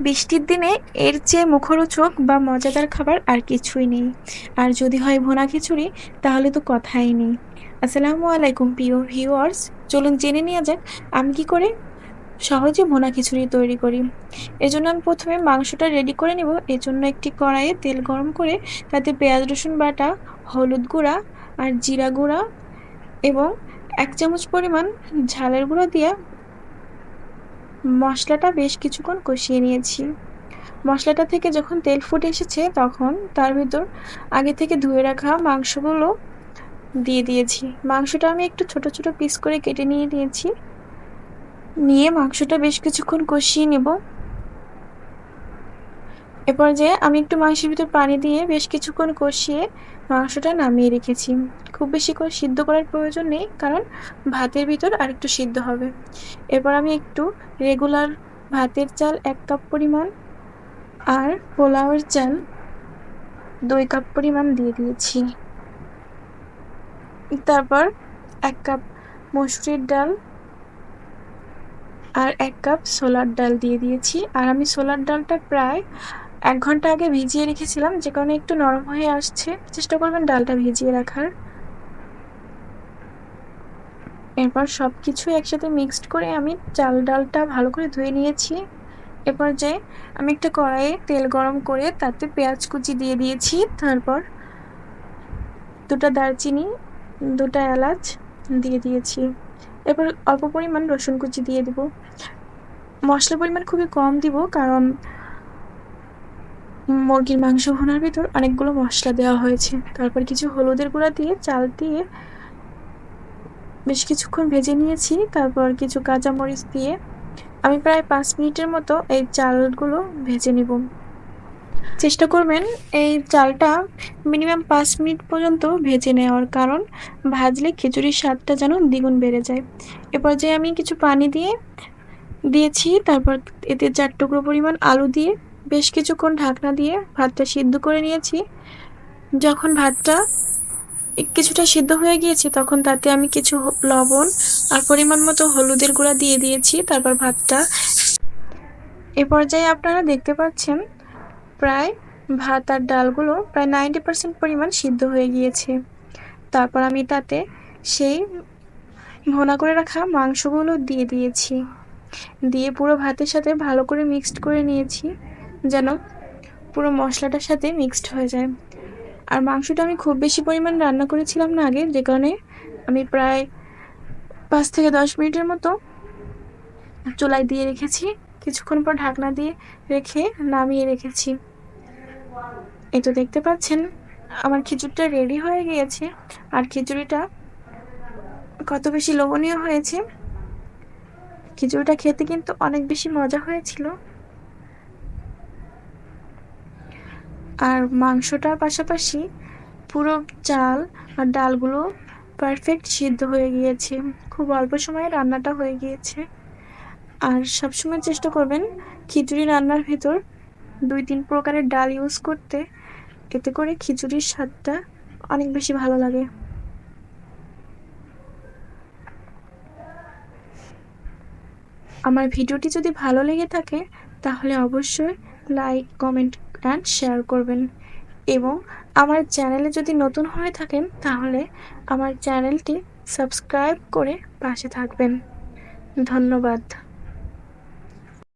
বৃষ্টির দিনে এর চেয়ে মুখরোচক বা মজাদার খাবার আর কিছুই নেই। আর যদি হয় ভুনা খিচুড়ি, তাহলে তো কথাই নেই। আসসালামু আলাইকুম প্রিয় ভিউয়ার্স, চলুন জেনে নেওয়া যাক আমি কি করে সহজে ভুনা খিচুড়ি তৈরি করি। এজন্য আমি প্রথমে মাংসটা রেডি করে নেব। এজন্য একটি কড়াইয়ে তেল গরম করে তাতে পেঁয়াজ রসুন বাটা, হলুদ গুঁড়া আর জিরা গুঁড়া এবং 1 চামচ পরিমাণ ঝালের গুঁড়ো দিয়ে মশলাটা বেশ কিছুক্ষণ কষিয়ে নিয়েছি। মশলাটা থেকে যখন তেল ফুটে এসেছে তখন তার ভিতর আগে থেকে ধুয়ে রাখা মাংসগুলো দিয়ে দিয়েছি। মাংসটা আমি একটু ছোট ছোট পিস করে কেটে নিয়েছি। নিয়ে মাংসটা বেশ কিছুক্ষণ কষিয়ে নেব। এ পর্যায়ে আমি একটু মাংসের ভিতর পানি দিয়ে বেশ কিছুক্ষণ কষিয়ে মাংসটা নামিয়ে রেখেছি। খুব বেশি করে সিদ্ধ করার প্রয়োজন নেই, কারণ ভাতের ভিতর আরেকটু সিদ্ধ হবে। এরপর আমি একটু রেগুলার ভাতের চাল 1 কাপ পরিমাণ আর পোলাওয়ের চাল 2 কাপ পরিমাণ দিয়ে দিয়েছি। তারপর 1 কাপ মসুরির ডাল আর 1 কাপ ছোলার ডাল দিয়ে দিয়েছি। আর আমি ছোলার ডালটা প্রায় 1 ঘন্টা আগে ভিজিয়ে রেখেছিলাম, যে কারণে একটু নরম হয়ে আসছে। চেষ্টা করবেন ডালটা ভিজিয়ে রাখার। এরপর সবকিছু একসাথে মিক্সড করে আমি চাল ডালটা ভালো করে ধুয়ে নিয়েছি। এ পর্যায়ে আমি একটা কড়াইয়ে তেল গরম করে তাতে পেঁয়াজ কুচি দিয়ে দিয়েছি। তারপর 2টা দারচিনি, 2টা এলাচ দিয়ে দিয়েছি। এরপর অল্প পরিমাণ রসুন কুচি দিয়ে দেব। মশলার পরিমাণ খুবই কম দিব, কারণ মুরগির মাংস ভুনার ভিতর অনেকগুলো মশলা দেওয়া হয়েছে। তারপর কিছু হলুদের গুঁড়া দিয়ে চাল দিয়ে বেশ কিছুক্ষণ ভেজে নিয়েছি। তারপর কিছু কাঁচামরিচ দিয়ে আমি প্রায় 5 মিনিটের মতো এই চালগুলো ভেজে নেব। চেষ্টা করবেন এই চালটা মিনিমাম 5 মিনিট পর্যন্ত ভেজে নেওয়ার, কারণ ভাজলে খিচুড়ির স্বাদটা যেন দ্বিগুণ বেড়ে যায়। এ পর্যায়ে আমি কিছু পানি দিয়েছি। তারপর এতে 4 টুকরো পরিমাণ আলু দিয়ে বেশ কিছুক্ষণ ঢাকনা দিয়ে ভাতটা সিদ্ধ করে নিয়েছি। যখন ভাতটা কিছুটা সিদ্ধ হয়ে গিয়েছে তখন তাতে আমি কিছু লবণ আর পরিমাণ মতো হলুদের গুঁড়া দিয়ে দিয়েছি। তারপর ভাতটা এ পর্যায়ে আপনারা দেখতে পাচ্ছেন প্রায় ভাত আর ডালগুলো প্রায় 90% পরিমাণ সিদ্ধ হয়ে গিয়েছে। তারপর আমি তাতে সেই ভুনা করে রাখা মাংসগুলো দিয়ে দিয়েছি। দিয়ে পুরো ভাতের সাথে ভালো করে মিক্সড করে নিয়েছি, যেন পুরো মশলাটার সাথে মিক্সড হয়ে যায়। আর মাংসটা আমি খুব বেশি পরিমাণ রান্না করেছিলাম না আগে, যে কারণে আমি প্রায় 5 থেকে 10 মিনিটের মতো চুলায় দিয়ে রেখেছি। কিছুক্ষণ পর ঢাকনা দিয়ে রেখে নামিয়ে রেখেছি। এই তো দেখতে পাচ্ছেন আমার খিচুড়িটা রেডি হয়ে গিয়েছে। আর খিচুড়িটা কত বেশি লোভনীয় হয়েছে। খিচুড়িটা খেতে কিন্তু অনেক বেশি মজা হয়েছিল। আর মাংসটার পাশাপাশি পুরো চাল আর ডালগুলো পারফেক্ট সিদ্ধ হয়ে গিয়েছে। খুব অল্প সময়ে রান্নাটা হয়ে গিয়েছে। আর সবসময় চেষ্টা করবেন খিচুড়ি রান্নার ভিতর 2-3 প্রকারের ডাল ইউজ করতে। এতে করে খিচুড়ির স্বাদটা অনেক বেশি ভালো লাগে। আমার ভিডিওটি যদি ভালো লেগে থাকে তাহলে অবশ্যই লাইক, কমেন্ট অ্যান্ড শেয়ার করবেন। এবং আমার চ্যানেলে যদি নতুন হয়ে থাকেন তাহলে আমার চ্যানেলটি সাবস্ক্রাইব করে পাশে থাকবেন। ধন্যবাদ।